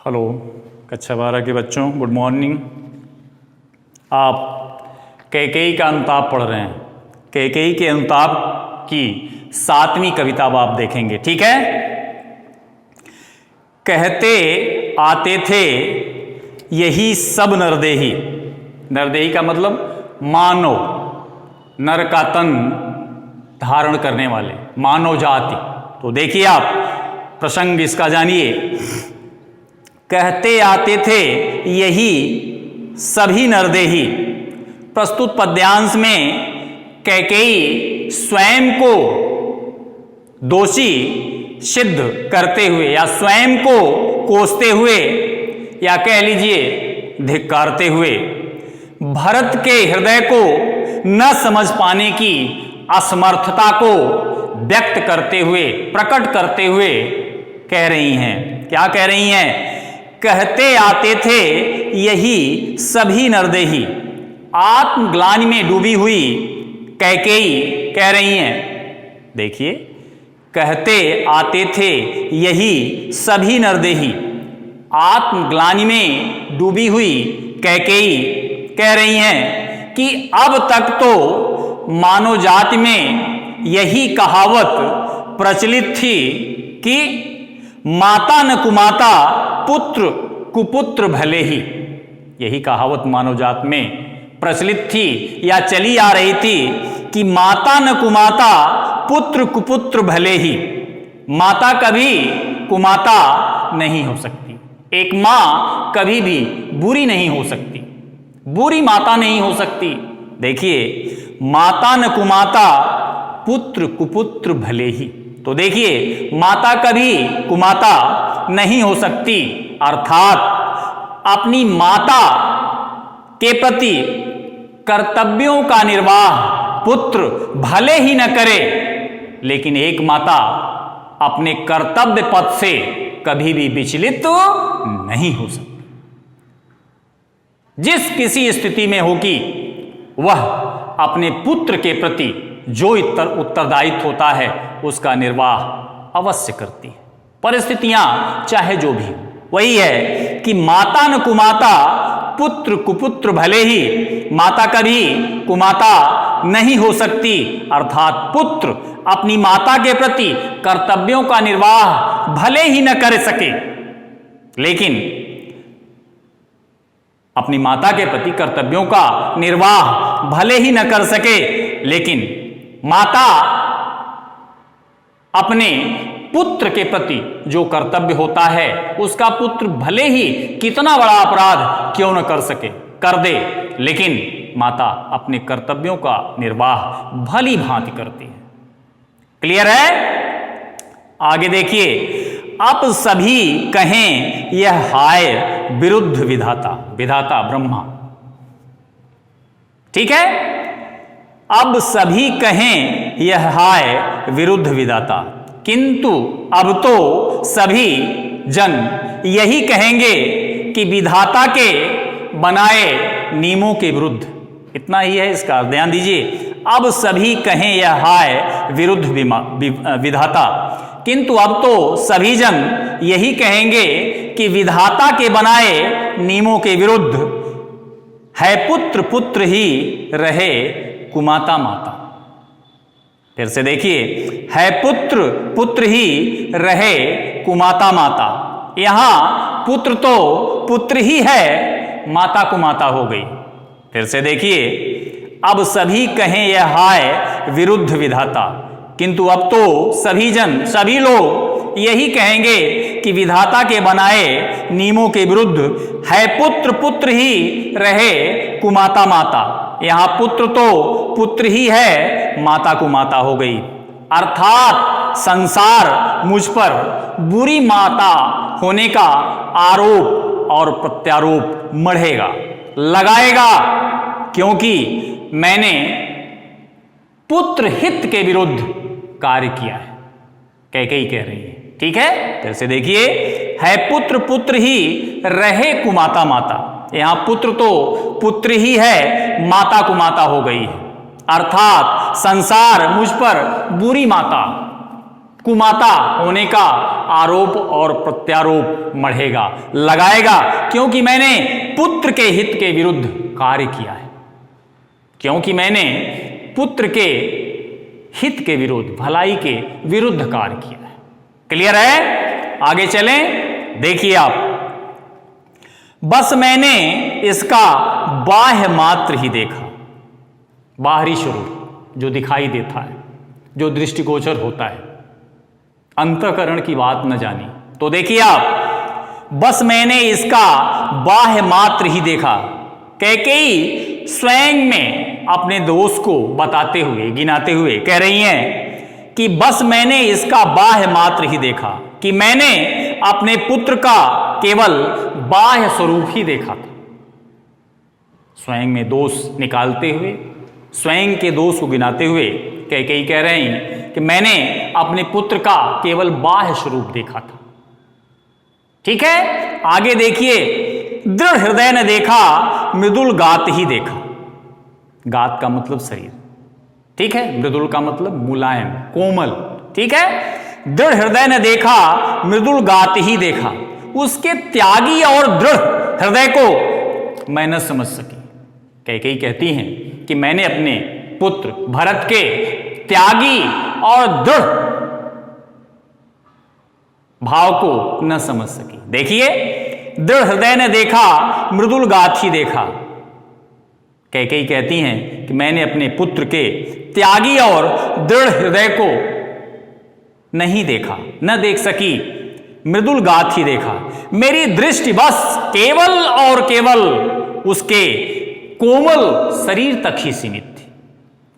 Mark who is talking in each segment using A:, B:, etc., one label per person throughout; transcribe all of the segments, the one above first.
A: Hello कक्षा 12 के बच्चों, गुड मॉर्निंग। आप कैकेयी का अनुताप पढ़ रहे हैं। कैकेयी के अनुताप की 7वीं कविता अब आप देखेंगे, ठीक है। कहते आते थे यही सब नरदेही। नरदेही का मतलब मानव, नर का तन धारण करने वाले, मानव जाति। तो देखिए आप प्रसंग इसका जानिए। कहते आते थे यही सभी नरदेही। प्रस्तुत पद्यांश में कैकेयी स्वयं को दोषी सिद्ध करते हुए या स्वयं को कोसते हुए या कह लीजिए धिक्कारते हुए भरत के हृदय को न समझ पाने की असमर्थता को व्यक्त करते हुए, प्रकट करते हुए कह रही हैं। क्या कह रही हैं? कहते आते थे यही सभी नरदेही। आत्मग्लानि में डूबी हुई कैकेयी कह रही हैं, देखिए, कहते आते थे यही सभी नरदेही। आत्मग्लानि में डूबी हुई कैकेयी कह रही हैं कि अब तक तो मानव जाति में यही कहावत प्रचलित थी कि माता न कुमाता, पुत्र कुपुत्र भले ही। यही कहावत मानव जात में प्रचलित थी या चली आ रही थी कि माता न कुमाता, पुत्र कुपुत्र भले ही। माता कभी कुमाता नहीं हो सकती। एक मां कभी भी बुरी नहीं हो सकती, बुरी माता नहीं हो सकती। देखिए, माता न कुमाता, पुत्र कुपुत्र भले ही। तो देखिए, माता कभी कुमाता नहीं हो सकती, अर्थात अपनी माता के प्रति कर्तव्यों का निर्वाह पुत्र भले ही न करे, लेकिन एक माता अपने कर्तव्य पथ से कभी भी विचलित नहीं हो सकती। जिस किसी स्थिति में होगी वह अपने पुत्र के प्रति जो उत्तरदायित्व होता है उसका निर्वाह अवश्य करती है, परिस्थितियां चाहे जो भी। वही है कि माता न कुमाता, पुत्र कुपुत्र भले ही। माता कभी कुमाता नहीं हो सकती, अर्थात पुत्र अपनी माता के प्रति कर्तव्यों का निर्वाह भले ही न कर सके, लेकिन अपनी माता के प्रति कर्तव्यों का निर्वाह भले ही न कर सके, लेकिन माता अपने पुत्र के प्रति जो कर्तव्य होता है उसका पुत्र भले ही कितना बड़ा अपराध क्यों न कर सके, कर दे, लेकिन माता अपने कर्तव्यों का निर्वाह भली भांति करती है। क्लियर है? आगे देखिए। अब सभी कहें यह हाय विरुद्ध विधाता। विधाता ब्रह्मा, ठीक है। अब सभी कहें यह हाय विरुद्ध विधाता, किंतु अब तो सभी जन यही कहेंगे कि विधाता के बनाए नियमों के विरुद्ध। इतना ही है इसका, ध्यान दीजिए। अब सभी कहें यह हाय विरुद्ध विधाता, किंतु अब तो सभी जन यही कहेंगे कि विधाता के बनाए नियमों के विरुद्ध है पुत्र पुत्र ही रहे कुमाता माता। फिर से देखिए, है पुत्र पुत्र ही रहे कुमाता माता। यहां पुत्र तो पुत्र ही है, माता कुमाता हो गई। फिर से देखिए, अब सभी कहें यह हाय विरुद्ध विधाता, किंतु अब तो सभी जन, सभी लोग यही कहेंगे कि विधाता के बनाए नियमों के विरुद्ध है पुत्र पुत्र ही रहे कुमाता माता। यहां पुत्र तो पुत्र ही है, माता कुमाता हो गई। अर्थात संसार मुझ पर बुरी माता होने का आरोप और प्रत्यारोप मढ़ेगा, लगाएगा, क्योंकि मैंने पुत्र हित के विरुद्ध कार्य किया है। कैकेयी कह रही है, ठीक है। फिर से देखिए, है पुत्र पुत्र ही रहे कुमाता माता। यहां पुत्र तो पुत्र ही है, माता कुमाता हो गई है। अर्थात संसार मुझ पर बुरी माता कुमाता होने का आरोप और प्रत्यारोप मढ़ेगा, लगाएगा, क्योंकि मैंने पुत्र के हित के विरुद्ध कार्य किया है, क्योंकि मैंने पुत्र के हित के विरुद्ध, भलाई के विरुद्ध कार्य किया है। क्लियर है? आगे चलें, देखिए आप, बस मैंने इसका बाह्य मात्र ही देखा, बाहरी स्वरूप जो दिखाई देता है, जो दृष्टिगोचर होता है, अंतःकरण की बात न जानी। तो देखिए आप, बस मैंने इसका बाह्य मात्र ही देखा। कैकेयी स्वयं में अपने दोष को बताते हुए, गिनाते हुए कह रही हैं कि बस मैंने इसका बाह्य मात्र ही देखा, कि मैंने अपने पुत्र का केवल बाह्य स्वरूप ही देखा था। स्वयं में दोष निकालते हुए, स्वयं के दोष को गिनाते हुए कैकेयी कह रहे हैं कि मैंने अपने पुत्र का केवल बाह्य स्वरूप देखा था। ठीक है, आगे देखिए, दृढ़ हृदय ने देखा, मृदुल गात ही देखा। गात का मतलब शरीर, ठीक है, मृदुल का मतलब मुलायम, कोमल, ठीक है। दृढ़ हृदय ने देखा, मृदुल गात ही देखा। उसके त्यागी और दृढ़ हृदय को मैं न समझ सकी। कैकेयी कहती हैं कि मैंने अपने पुत्र भरत के त्यागी और दृढ़ भाव को न समझ सकी। देखिए, दृढ़ हृदय ने देखा, मृदुल गात ही देखा। कैकेयी कहती हैं कि मैंने अपने पुत्र के त्यागी और दृढ़ हृदय को नहीं देखा, न देख सकी, मृदुल गात ही देखा। मेरी दृष्टि बस केवल और केवल उसके कोमल शरीर तक ही सीमित थी।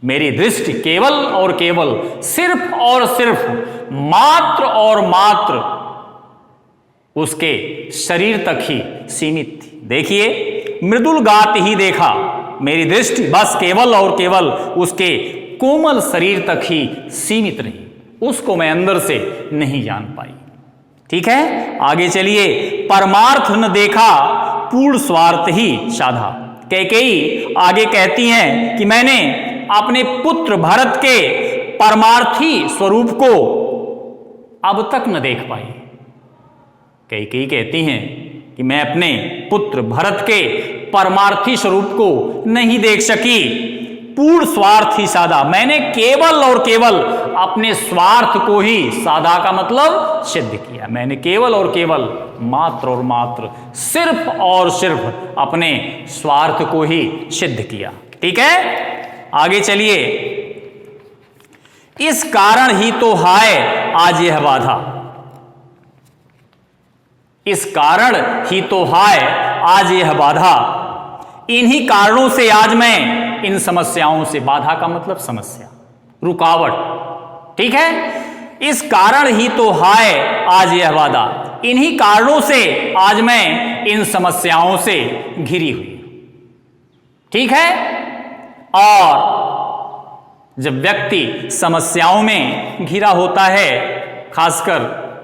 A: मेरी दृष्टि केवल और केवल, सिर्फ और सिर्फ, मात्र और मात्र उसके शरीर तक ही सीमित थी। देखिए, मृदुल गात ही देखा। मेरी दृष्टि बस केवल और केवल उसके कोमल शरीर तक ही सीमित रही, उसको मैं अंदर से नहीं जान पाई। ठीक है, आगे चलिए, परमार्थ न देखा, पूर्ण स्वार्थ ही साधा। कैकेयी आगे कहती हैं कि मैंने अपने पुत्र भरत के परमार्थी स्वरूप को अब तक न देख पाई। कैकेयी कहती हैं कि मैं अपने पुत्र भरत के परमार्थी स्वरूप को नहीं देख सकी। पूर्ण स्वार्थ ही साधा, मैंने केवल और केवल अपने स्वार्थ को ही, साधा का मतलब सिद्ध किया। मैंने केवल और केवल, मात्र और मात्र, सिर्फ और सिर्फ अपने स्वार्थ को ही सिद्ध किया। ठीक है, आगे चलिए, इस कारण ही तो हाय आज यह बाधा। इस कारण ही तो हाय आज यह बाधा। इन्हीं कारणों से आज मैं इन समस्याओं से, बाधा का मतलब समस्या, रुकावट, ठीक है, इस कारण ही तो हाय आज यह बाधा। इन्हीं कारणों से आज मैं इन समस्याओं से घिरी हुई। ठीक है, और जब व्यक्ति समस्याओं में घिरा होता है, खासकर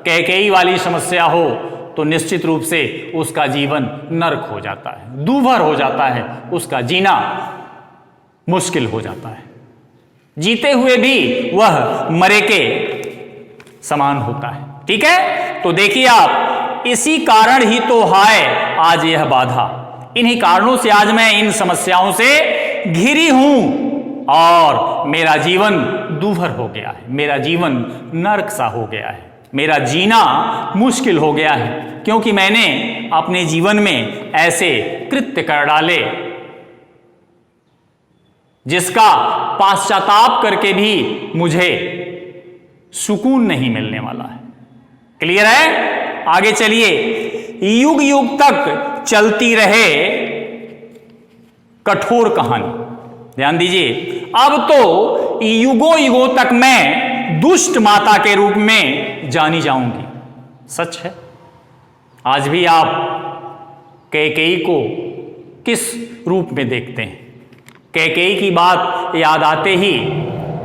A: कैकेयी वाली समस्या हो, तो निश्चित रूप से उसका जीवन नरक हो जाता है, दूभर हो जाता है, उसका जीना मुश्किल हो जाता है। जीते हुए भी वह मरे के समान होता है। ठीक है, तो देखिए आप, इसी कारण ही तो हाय आज यह बाधा। इन्हीं कारणों से आज मैं इन समस्याओं से घिरी हूं और मेरा जीवन दूभर हो गया है, मेरा जीवन नरक सा हो गया है, मेरा जीना मुश्किल हो गया है, क्योंकि मैंने अपने जीवन में ऐसे कृत्य कर डाले जिसका पाश्चाताप करके भी मुझे सुकून नहीं मिलने वाला है। क्लियर है? आगे चलिए, युग युग तक चलती रहे कठोर कहानी। ध्यान दीजिए, अब तो युगों युगों तक मैं दुष्ट माता के रूप में जानी जाऊंगी। सच है, आज भी आप कैकेयी को किस रूप में देखते हैं? कैकेयी की बात याद आते ही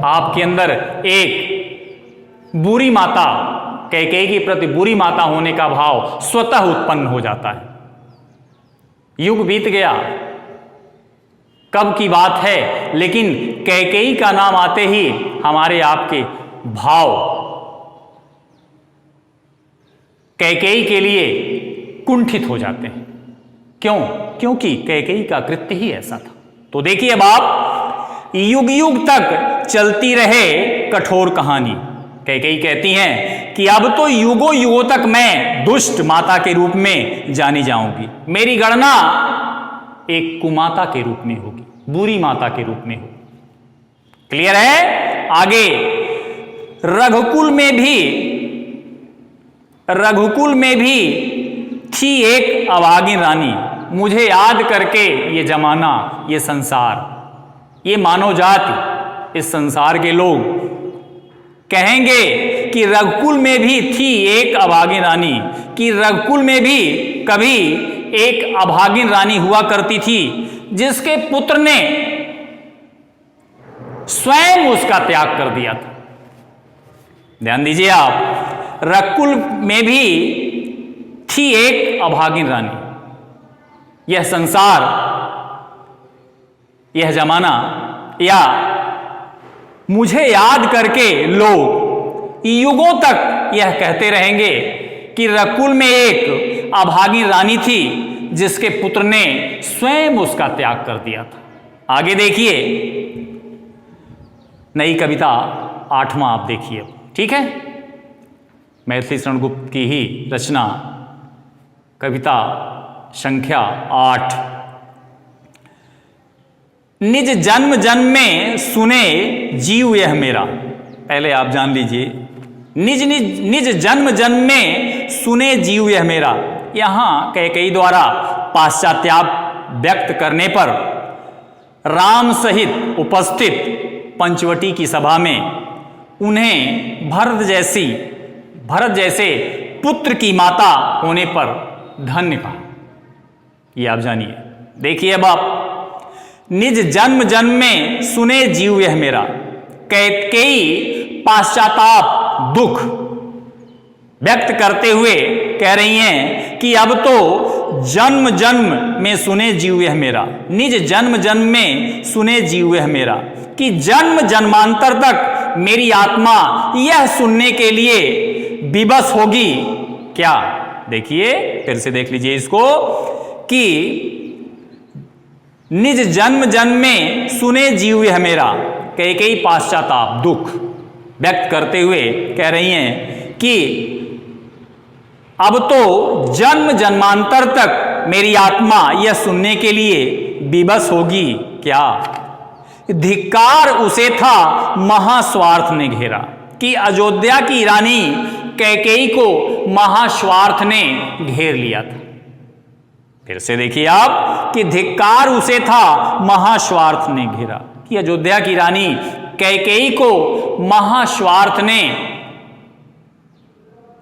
A: आपके अंदर एक बुरी माता, कैकेयी के प्रति बुरी माता होने का भाव स्वतः उत्पन्न हो जाता है। युग बीत गया, कब की बात है, लेकिन कैकेयी का नाम आते ही हमारे आपके भाव कैकेयी के लिए कुंठित हो जाते हैं। क्यों? क्योंकि कैकेयी का कृत्य ही ऐसा था। तो देखिए अब आप, युग युग तक चलती रहे कठोर कहानी। कैकेयी कहती हैं कि अब तो युगों युगों तक मैं दुष्ट माता के रूप में जानी जाऊंगी, मेरी गणना एक कुमाता के रूप में होगी, बुरी माता के रूप में होगी। क्लियर है? आगे, रघुकुल में भी थी एक अभागिन रानी। मुझे याद करके ये जमाना, ये संसार, ये मानव जाति, इस संसार के लोग कहेंगे कि रघुकुल में भी थी एक अभागिन रानी, कि रघुकुल में भी कभी एक अभागिन रानी हुआ करती थी जिसके पुत्र ने स्वयं उसका त्याग कर दिया था। ध्यान दीजिए आप, रघुकुल में भी थी एक अभागिन रानी। यह संसार, यह जमाना, या मुझे याद करके लोग युगों तक यह कहते रहेंगे कि रघुकुल में एक अभागिन रानी थी जिसके पुत्र ने स्वयं उसका त्याग कर दिया था। आगे देखिए, नई कविता 8वां आप देखिए, ठीक है? मैथिली शरण गुप्त की ही रचना, कविता संख्या 8। निज जन्म जन्म में सुने जीव यह मेरा। पहले आप जान लीजिए, निज जन्म जन्म में सुने जीव यह मेरा। यहां कैकेयी द्वारा पाश्चात्याप व्यक्त करने पर राम सहित उपस्थित पंचवटी की सभा में उन्हें भरत जैसे पुत्र की माता होने पर धन्य कहा। ये आप जानिए। देखिए अब आप, निज जन्म जन्म में सुने जीव यह मेरा। कैकेयी पाश्चाताप दुख व्यक्त करते हुए कह रही हैं कि अब तो जन्म जन्म में सुने जीव यह मेरा, निज जन्म जन्म में सुने जीव यह मेरा, कि जन्म जन्मांतर तक मेरी आत्मा यह सुनने के लिए विवश होगी क्या। देखिए, फिर से देख लीजिए इसको, कि निज जन्म जन्म में सुने जीव यह मेरा। कैकेयी पाश्चाताप दुख व्यक्त करते हुए कह रही हैं कि अब तो जन्म जन्मांतर तक मेरी आत्मा यह सुनने के लिए विवश होगी क्या। धिक्कार उसे था महास्वार्थ ने घेरा, कि अयोध्या की रानी कैकेयी को महास्वार्थ ने घेर लिया था। फिर से देखिए आप, कि धिक्कार उसे था महास्वार्थ ने घेरा, कि अयोध्या की रानी कैकेयी को महास्वार्थ ने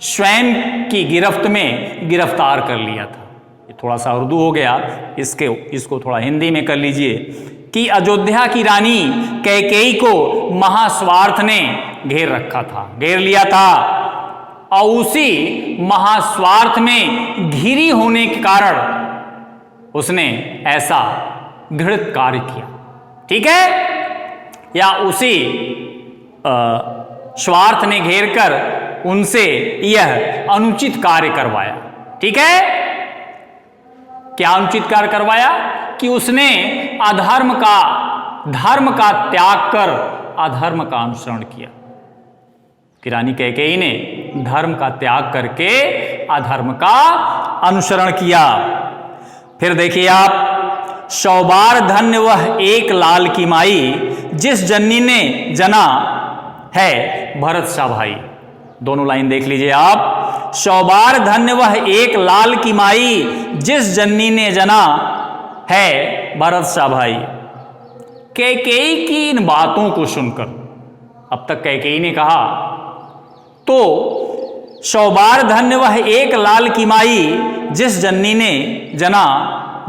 A: स्वयं की गिरफ्त में गिरफ्तार कर लिया था। ये थोड़ा सा उर्दू हो गया, इसको थोड़ा हिंदी में कर लीजिए, कि अयोध्या की रानी कैकेयी को महास्वार्थ ने घेर रखा था, घेर लिया था, और उसी महास्वार्थ में घिरी होने के कारण उसने ऐसा घृणित कार्य किया। ठीक है, या उसी स्वार्थ ने घेरकर उनसे यह अनुचित कार्य करवाया। ठीक है, क्या अनुचित कार्य करवाया? कि उसने धर्म का त्याग कर अधर्म का अनुसरण किया। कि रानी कैकेयी ने धर्म का त्याग करके अधर्म का अनुसरण किया। फिर देखिए आप, सौबार धन्य वह एक लाल की माई, जिस जननी ने जना है भरत सा भाई। दोनों लाइन देख लीजिए आप, सौबार धन्य वह एक लाल की माई, जिस जननी ने जना है भरत सा भाई। कैकेयी की इन बातों को सुनकर, अब तक कैकेयी ने कहा तो सौबार धन्य वह एक लाल की माई, जिस जननी ने जना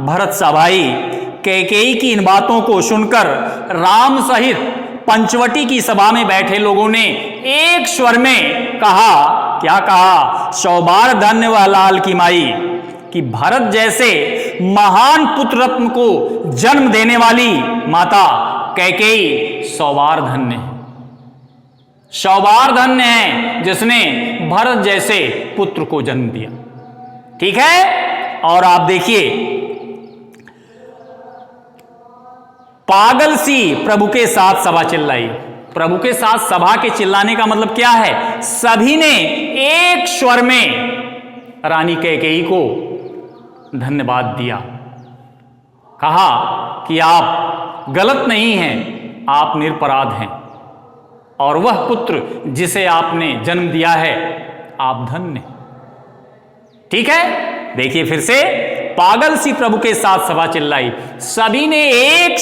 A: भरत सा भाई। कैकेयी की इन बातों को सुनकर राम सहित पंचवटी की सभा में बैठे लोगों ने एक स्वर में कहा, क्या कहा? सौबार धन्य वह लाल की माई, कि भरत जैसे महान पुत्र रत्न को जन्म देने वाली माता कैकेयी सौबार धन्य है। सौबार धन्य है जिसने भरत जैसे पुत्र को जन्म दिया। ठीक है, और आप देखिए, पागल सी प्रभु के साथ सभा चिल्लाई। प्रभु के साथ सभा के चिल्लाने का मतलब क्या है? सभी ने एक स्वर में रानी कैकेयी को धन्यवाद दिया, कहा कि आप गलत नहीं हैं, आप निरपराध हैं, और वह पुत्र जिसे आपने जन्म दिया है आप धन्य। ठीक है, देखिए फिर से, पागल सी प्रभु के साथ सभा चिल्लाई। सभी ने एक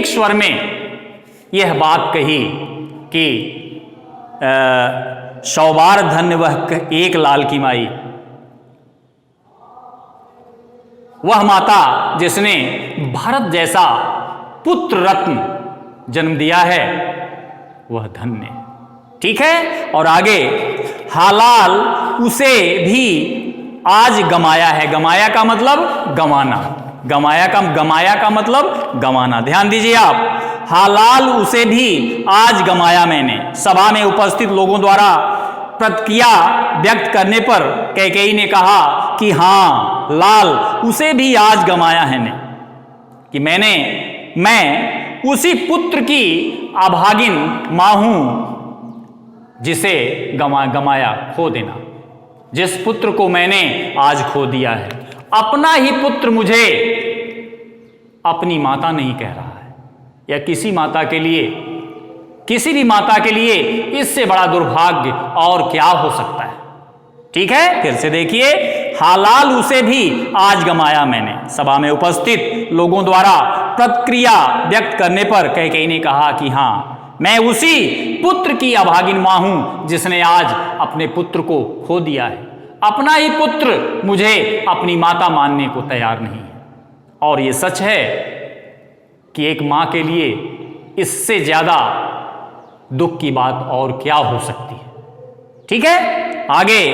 A: स्वर में यह बात कही कि सौबार धन्य वह एक लाल की माई, वह माता जिसने भरत जैसा पुत्र रत्न जन्म दिया है, वह धन्य। ठीक है, और आगे, हालाल उसे भी आज गमाया है। गमाया का मतलब गमाना, गमाया का मतलब गमाना। ध्यान दीजिए आप, हालाल उसे भी आज गमाया मैंने। सभा में उपस्थित लोगों द्वारा प्रतिक्रिया व्यक्त करने पर कैकेयी ने कहा कि हाँ लाल, उसे भी आज गमाया है ने, कि मैं उसी पुत्र की अभागिन मां हूं जिसे गमाया, खो देना, जिस पुत्र को मैंने आज खो दिया है। अपना ही पुत्र मुझे अपनी माता नहीं कह रहा है, या किसी माता के लिए, किसी भी माता के लिए इससे बड़ा दुर्भाग्य और क्या हो सकता है। ठीक है, फिर से देखिए, हालाल उसे भी आज गमाया मैंने। सभा में उपस्थित लोगों द्वारा प्रतिक्रिया व्यक्त करने पर कैकेयी ने कहा कि हाँ, मैं उसी पुत्र की अभागिन मां हूं जिसने आज अपने पुत्र को खो दिया है। अपना ही पुत्र मुझे अपनी माता मानने को तैयार नहीं है। और ये सच है कि एक मां के लिए इससे ज्यादा दुख की बात और क्या हो सकती है। ठीक है, आगे,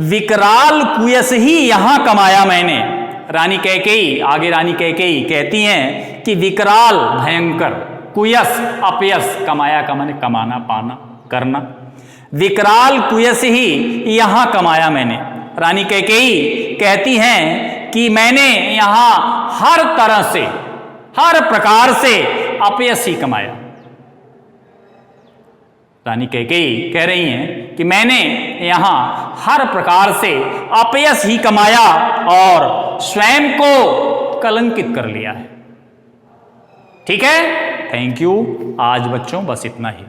A: विकराल कुयस ही यहां कमाया मैंने। रानी कैकेयी कहती हैं कि विकराल भयंकर, कुयस अपयस, कमाया का माने कमाना, पाना, करना, विकराल कुयस ही यहां कमाया मैंने। रानी कैकेयी कहती हैं कि मैंने यहां हर तरह से, हर प्रकार से अपयस ही कमाया। रानी कैकेयी कह रही हैं कि मैंने यहां हर प्रकार से अपयस ही कमाया और स्वयं को कलंकित कर लिया है। ठीक है, थैंक यू। आज बच्चों बस इतना ही।